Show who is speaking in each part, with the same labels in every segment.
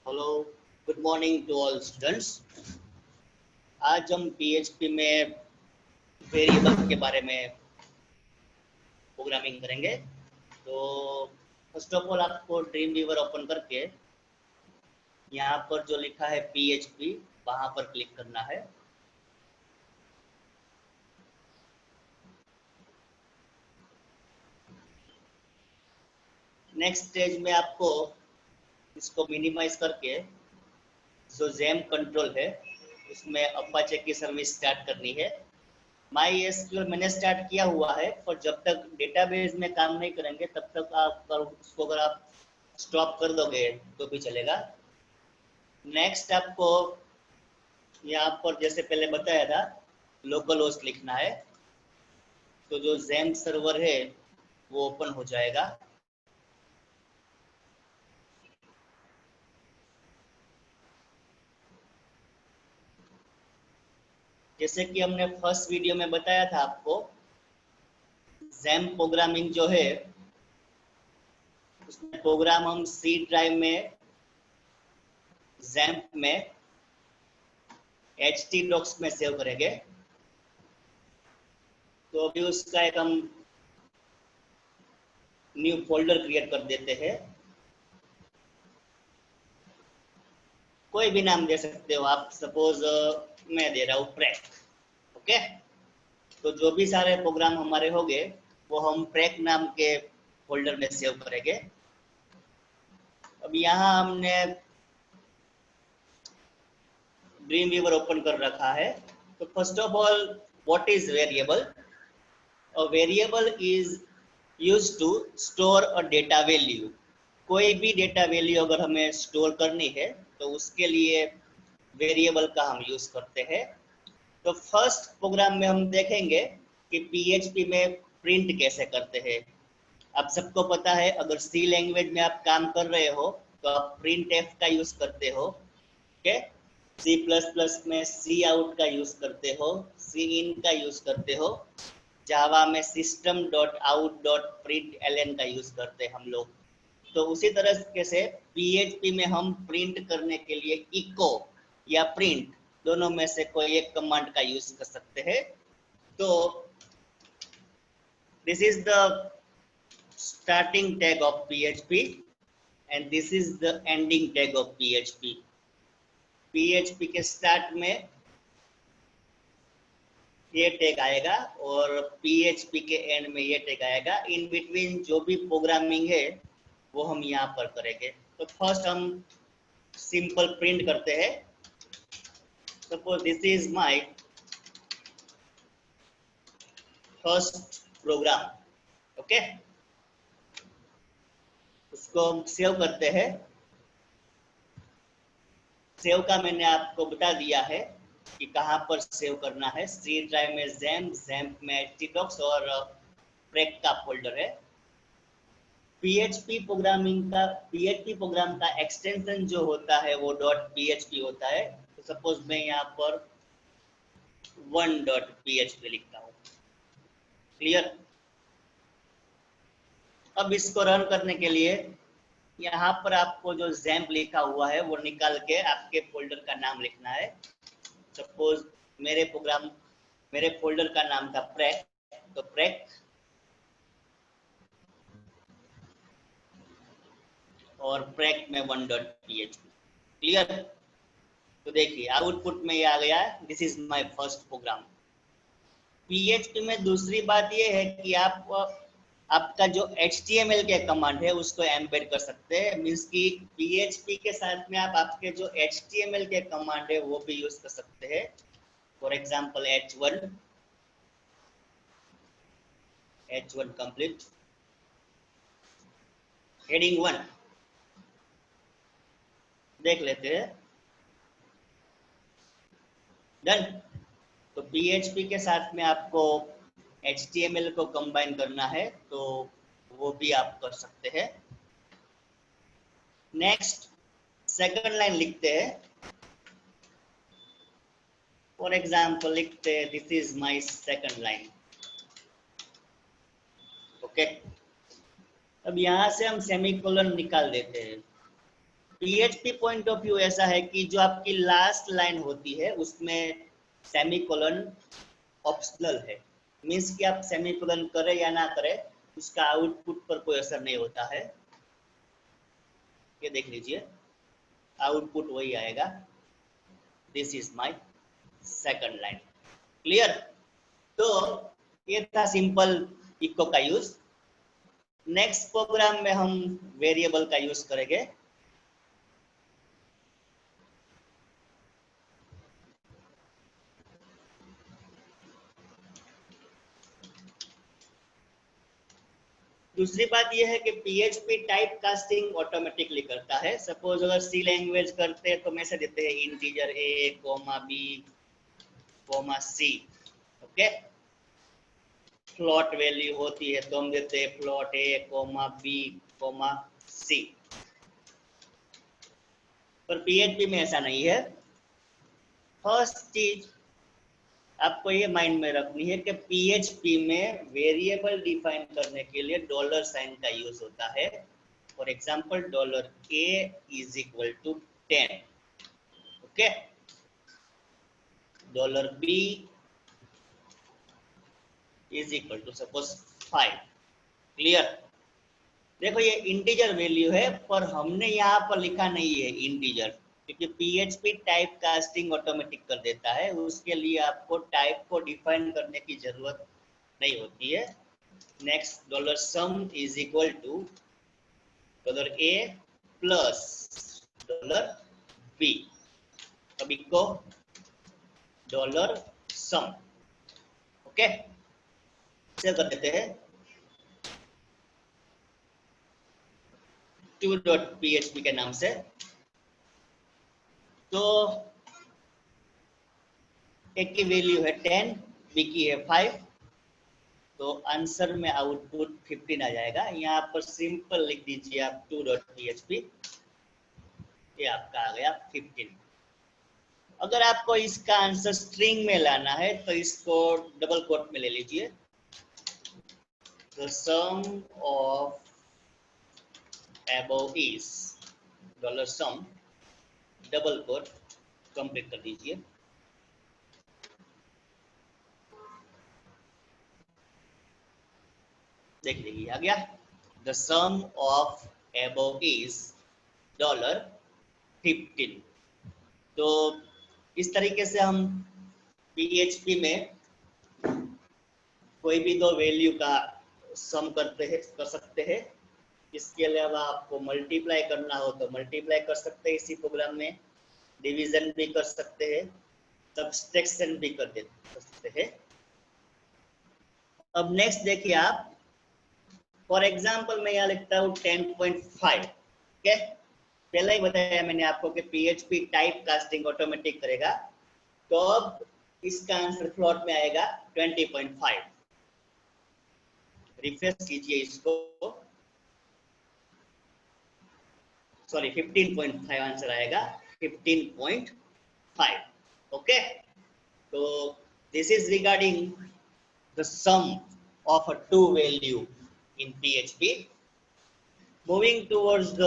Speaker 1: Hello, good morning to all students. आज हम PHP में वेरिएबल के बारे में प्रोग्रामिंग करेंगे। तो फर्स्ट ऑफ ऑल आपको ड्रीम वीवर ओपन करके यहाँ पर जो लिखा है पीएचपी वहाँ पर क्लिक करना है। नेक्स्ट स्टेज में आपको इसको मिनिमाइज करके जो जेम कंट्रोल है उसमें अपाचे की सर्विस स्टार्ट करनी है। माई एसक्यूएल मैंने स्टार्ट किया हुआ है, पर जब तक डेटाबेस में काम नहीं करेंगे तब तक उसको अगर आप स्टॉप कर दोगे तो भी चलेगा। नेक्स्ट आपको यहाँ पर जैसे पहले बताया था लोकल होस्ट लिखना है, तो जो जेम सर्वर है वो ओपन हो जाएगा। जैसे कि हमने फर्स्ट वीडियो में बताया था आपको, जेम प्रोग्रामिंग जो है उसमें प्रोग्राम हम सी ड्राइव में जेम में htdocs में सेव करेंगे। तो अभी उसका एक हम न्यू फोल्डर क्रिएट कर देते हैं। कोई भी नाम दे सकते हो आप, सपोज मैं दे रहा हूँ प्रेक। ओके, तो जो भी सारे प्रोग्राम हमारे होंगे वो हम प्रेक नाम के फोल्डर में सेव करेंगे। अब यहाँ हमने ड्रीम वीवर ओपन कर रखा है। तो first of all, what is variable? A variable is used to store a data value। कोई भी डेटा वैल्यू अगर हमें स्टोर करनी है तो उसके लिए वेरिएबल का हम यूज करते हैं। तो फर्स्ट प्रोग्राम में हम देखेंगे कि पीएचपी में प्रिंट कैसे करते हैं। आप सबको पता है, अगर सी लैंग्वेज में आप काम कर रहे हो तो आप प्रिंट एफ का यूज करते हो। ओके, सी प्लस प्लस में सी आउट का यूज करते हो, सी इन का यूज करते हो, जावा में system dot out dot print L का यूज करते हैं हम लोग। तो उसी तरह से पीएचपी में हम प्रिंट करने के लिए इको या प्रिंट दोनों में से कोई एक कमांड का यूज कर सकते हैं। तो this is the starting tag of PHP and this is the ending tag of PHP. PHP के स्टार्ट में ये टैग आएगा और पीएचपी के एंड में ये टैग आएगा। इन बिटवीन जो भी प्रोग्रामिंग है वो हम यहाँ पर करेंगे। तो फर्स्ट हम सिंपल प्रिंट करते हैं। Suppose this is my first program. Okay, उसको हम सेव करते हैं। सेव का मैंने आपको बता दिया है कि कहाँ पर सेव करना है। सी ड्राइव में जेम, जेम में htdocs और प्रेक का फोल्डर है। पीएचपी प्रोग्राम का एक्सटेंशन जो होता है वो .php होता है। तो सपोज मैं यहाँ पर 1.php लिखता हूँ। क्लियर? अब इसको रन करने के लिए यहाँ पर आपको जो जेम्प लिखा हुआ है वो निकाल के आपके फोल्डर का नाम लिखना है। सपोज मेरे फोल्डर का नाम था प्रेक, तो प्रेक और प्रेक में 1.php। क्लियर? तो देखिए आउटपुट में ये आ गया, this is my first program. PHP में दूसरी बात ये है कि आप आपका जो HTML के कमांड है उसको एम्बेड कर सकते हैं। मीन्स कि पीएचपी के साथ में आप आपके जो HTML के कमांड है वो भी यूज कर सकते हैं। For example H1 complete, heading 1 देख लेते हैं। डन। तो पीएचपी के साथ में आपको HTML को कंबाइन करना है तो वो भी आप कर सकते हैं। नेक्स्ट सेकंड लाइन लिखते हैं। फॉर एग्जांपल लिखते हैं this is my second line. Okay, अब यहां से हम सेमीकोलन निकाल देते हैं। PHP पॉइंट ऑफ व्यू ऐसा है कि जो आपकी लास्ट लाइन होती है उसमें सेमीकोलन ऑप्शनल है, मीन्स कि आप सेमीकोलन करें या ना करें उसका आउटपुट पर कोई असर नहीं होता है। ये देख लीजिए, आउटपुट वही आएगा, this is my second line. Clear? तो ये था सिंपल इको का यूज। नेक्स्ट प्रोग्राम में हम वेरिएबल का यूज करेंगे। दूसरी बात यह है कि PHP टाइप कास्टिंग ऑटोमेटिकली करता है। सपोज अगर सी लैंग्वेज करते हैं तो मैसेज देते हैं integer a, b, c। Okay, float value होती है तो हम देते हैं फ्लोट a, b, c। पर PHP में ऐसा नहीं है। फर्स्ट चीज आपको ये माइंड में रखनी है कि PHP में वेरिएबल डिफाइन करने के लिए डॉलर साइन का यूज होता है। For example $a is equal to 10, okay, $b is equal to suppose 5। Clear? देखो ये इंटीजर वैल्यू है पर हमने यहाँ पर लिखा नहीं है इंटीजर, क्योंकि PHP टाइप कास्टिंग ऑटोमेटिक कर देता है, उसके लिए आपको टाइप को डिफाइन करने की जरूरत नहीं होती है। Next, $sum is equal to $a plus $b। अब इको $sum, ओके, सेव कर देते हैं 2.php के नाम से। तो ए की वैल्यू है 10, बी की है 5, तो आंसर में आउटपुट 15 आ जाएगा। यहाँ पर सिंपल लिख दीजिए आप 2.php, ये आपका आ गया 15। अगर आपको इसका आंसर स्ट्रिंग में लाना है तो इसको डबल कोट में ले लीजिए, the sum of above is $sum, double quote complete कर दीजिए। देख लीजिए आ गया, the sum of above is $15। तो इस तरीके से हम PHP में कोई भी दो वैल्यू का सम कर सकते हैं। इसके अलावा आपको मल्टीप्लाई करना हो तो मल्टीप्लाई कर सकते हैं इसी प्रोग्राम में, डिवीजन भी कर सकते हैं, सब्सट्रैक्शन भी कर सकते हैं। अब नेक्स्ट देखिए आप, फॉर एग्जांपल मैं यहाँ लिखता हूँ 10.5। ओके, पहले ही बताया मैंने आपको कि PHP टाइप कास्टिंग ऑटोमेटिक करेगा, तो अब इसका आंसर फ्लोट में आएगा 20.5। रिफ्रेश कीजिए इसको, सॉरी 15.5 आंसर आएगा, 15.5। ओके, तो this is regarding the sum of a two value in PHP। Moving towards the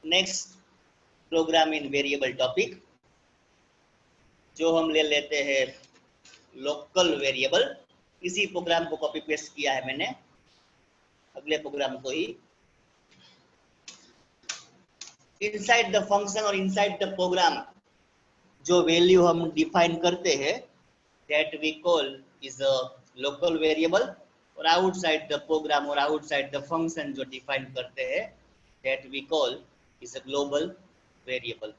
Speaker 1: next program in variable topic, जो हम ले लेते हैं लोकल वेरिएबल। इसी प्रोग्राम को कॉपी पेस्ट किया है मैंने अगले प्रोग्राम को ही। इनसाइड द फंक्शन और इनसाइड द प्रोग्राम जो वैल्यू हम डिफाइन करते हैं that we call is a local variable, और आउटसाइड द प्रोग्राम और आउटसाइड द फंक्शन जो डिफाइन करते हैं that we call is a global variable.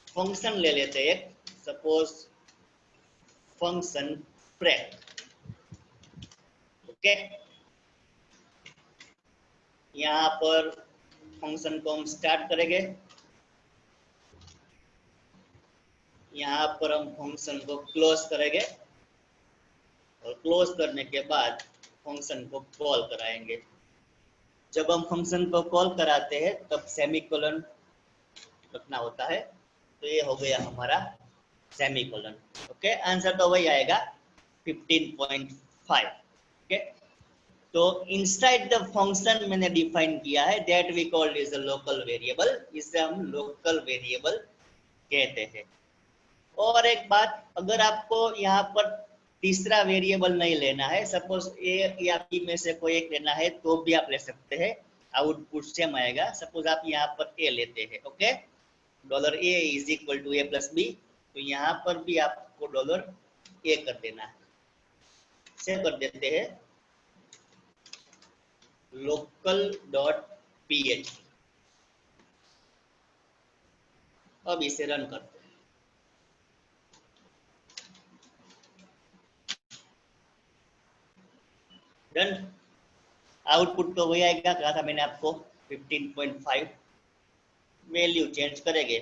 Speaker 1: Function ले लेते हैं, सपोज फंक्शन फ्रेक। ओके, यहाँ पर फंक्शन को हम स्टार्ट करेंगे, यहाँ पर हम फंक्शन को क्लोज करेंगे और क्लोज करने के बाद फंक्शन को कॉल कराएंगे। जब हम फंक्शन को कॉल कराते हैं तब सेमीकोलन रखना होता है, तो ये हो गया हमारा सेमीकोलन। ओके, आंसर तो वही आएगा 15.5। ओके, तो इनसाइड द फंक्शन मैंने डिफाइन किया है, that we called is a local variable, इसे हम लोकल वेरिएबल कहते हैं। और एक बात, अगर आपको यहाँ पर तीसरा वेरिएबल नहीं लेना है, सपोज ए या बी में से कोई एक लेना है तो भी आप ले सकते हैं, आउटपुट सेम आएगा। सपोज आप यहाँ पर ए लेते हैं, okay, dollar A is equal to A plus B, तो यहाँ पर भी आपको डॉलर ए कर देना है। सेव कर देते हैं लोकल डॉट ph। अब इसे रन करते हैं। डन। आउटपुट तो वही आएगा, कहा था मैंने आपको 15.5। वैल्यू चेंज करेंगे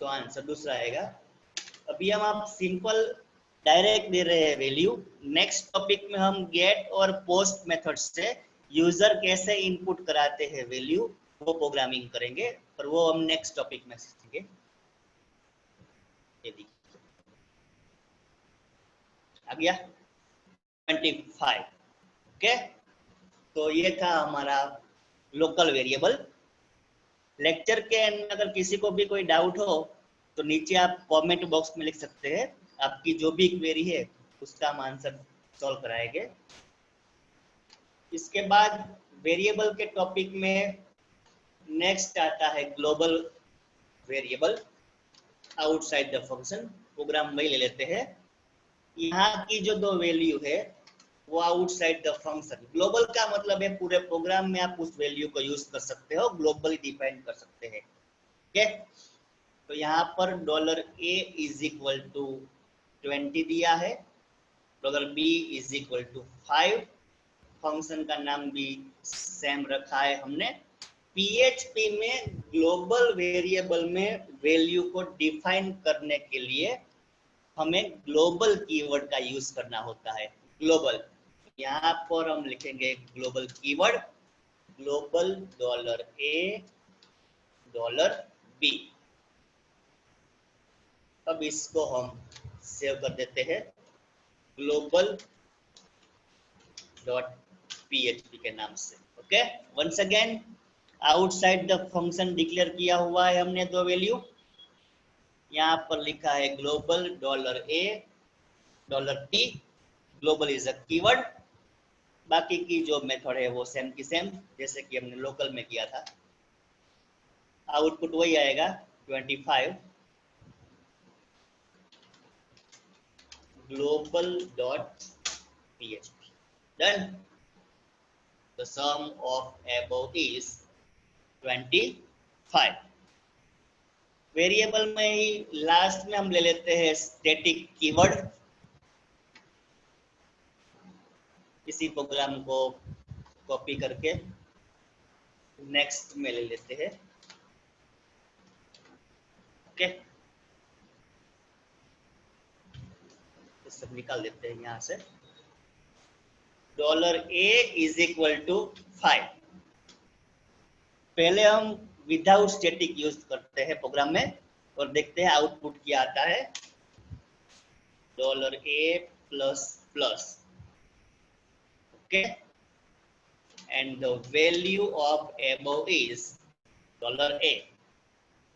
Speaker 1: तो आंसर दूसरा आएगा। अभी हम आप सिंपल डायरेक्ट दे रहे हैं वैल्यू। नेक्स्ट टॉपिक में हम गेट और पोस्ट मेथड से यूजर कैसे इनपुट कराते हैं वैल्यू, वो प्रोग्रामिंग करेंगे, पर वो हम नेक्स्ट टॉपिक में सीखेंगे। ये देखिए आ गया 25। ओके, तो ये था हमारा लोकल वेरिएबल। लेक्चर के अंदर अगर किसी को भी कोई डाउट हो तो नीचे आप कमेंट बॉक्स में लिख सकते हैं। आपकी जो भी क्वेरी है उसका हम आंसर सॉल्व कराएंगे। इसके बाद वेरिएबल के टॉपिक में नेक्स्ट आता है global variable outside the function. Program वही ले लेते हैं। यहाँ की जो दो वैल्यू है वो आउटसाइड द फंक्शन। ग्लोबल का मतलब है पूरे प्रोग्राम में आप उस वैल्यू को यूज कर सकते हो, ग्लोबली डिफाइन कर सकते हैं। ठीक है, तो यहाँ पर dollar A is equal to 20 दिया है, dollar B is equal to 5। Function का नाम भी सेम रखा है हमने। पीएचपी में ग्लोबल वेरिएबल में वैल्यू को डिफाइन करने के लिए हमें ग्लोबल कीवर्ड का यूज करना होता है। ग्लोबल, यहाँ पर हम लिखेंगे global keyword, global dollar A dollar B. अब इसको हम सेव कर देते हैं ग्लोबल डॉट पीएचपी के नाम से। Okay, once again outside the function declare किया हुआ है हमने दो वैल्यू। यहाँ पर लिखा है global dollar A dollar P, global is a keyword. बाकी की जो मेथड है वो सेम की सेम जैसे कि हमने लोकल में किया था। आउटपुट वही आएगा 25 global dot php। done। the sum of above is 25। Variable में ही लास्ट में हम ले लेते हैं स्टैटिक कीवर्ड। इसी प्रोग्राम को कॉपी करके नेक्स्ट में ले लेते हैं। ओके, तो सब निकाल देते हैं यहां से। Dollar A is equal to 5। पहले हम विदाउट स्टैटिक यूज करते हैं प्रोग्राम में और देखते हैं आउटपुट क्या आता है। Dollar A plus plus, okay, and the value of above is dollar A.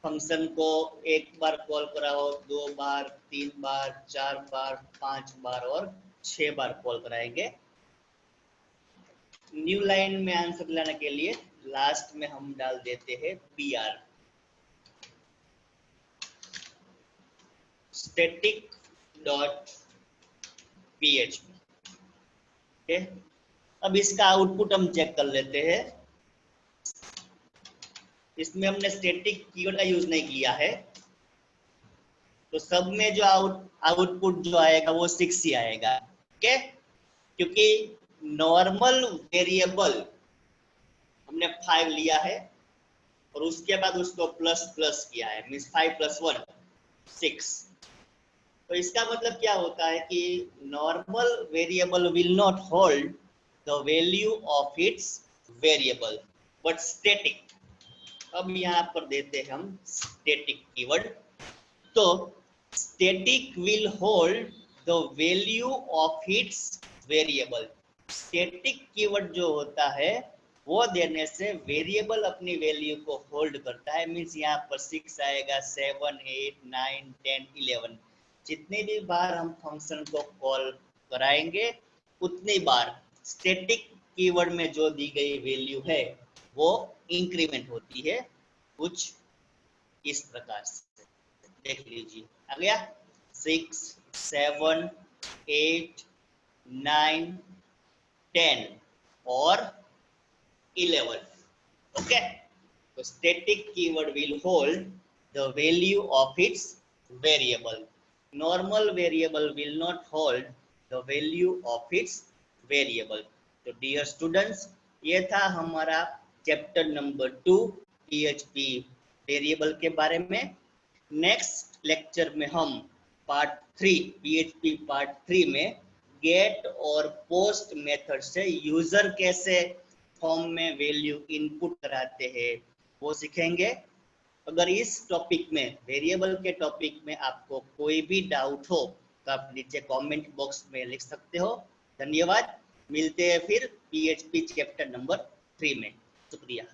Speaker 1: Function को एक बार कॉल कराओ, 2 बार, 3 बार, 4 बार, 5 बार और 6 बार कॉल कराएंगे। न्यू लाइन में आंसर लाने के लिए लास्ट में हम डाल देते हैं br, static dot php। Okay, अब इसका आउटपुट हम चेक कर लेते हैं। इसमें हमने स्टैटिक कीवर्ड का यूज नहीं किया है, तो सब में जो आउटपुट जो आएगा वो 6 ही आएगा। ओके, क्योंकि नॉर्मल वेरिएबल हमने 5 लिया है और उसके बाद उसको प्लस प्लस किया है, मींस 5 प्लस 1 6। तो इसका मतलब क्या होता है कि normal variable will not hold the value of its variable but static. अब यहाँ पर देते हैं हम स्टैटिक कीवर्ड। तो static will hold the value of its variable. Static keyword जो होता है वो देने से वेरिएबल अपनी वैल्यू को होल्ड करता है। मीन्स यहाँ पर 6 आएगा, 7, 8, 9, 10, 11, जितनी भी बार हम फंक्शन को कॉल कराएंगे उतनी बार स्टैटिक कीवर्ड में जो दी गई वैल्यू है वो इंक्रीमेंट होती है। कुछ इस प्रकार से देख लीजिए। आ गया 6, 7, 8, 9, 10 और 11। Okay, so static keyword will hold the value of its variable. Normal variable will not hold the value of its variable. तो dear students, ये था हमारा चैप्टर नंबर 2 PHP वेरिएबल के बारे में। नेक्स्ट लेक्चर में हम पार्ट 3 PHP पार्ट 3 में गेट और पोस्ट मेथड से यूजर कैसे फॉर्म में वैल्यू इनपुट कराते हैं वो सीखेंगे। अगर इस टॉपिक में वेरिएबल के टॉपिक में आपको कोई भी डाउट हो तो आप नीचे कमेंट बॉक्स में लिख सकते हो। धन्यवाद, मिलते हैं फिर PHP चैप्टर नंबर 3 में। शुक्रिया।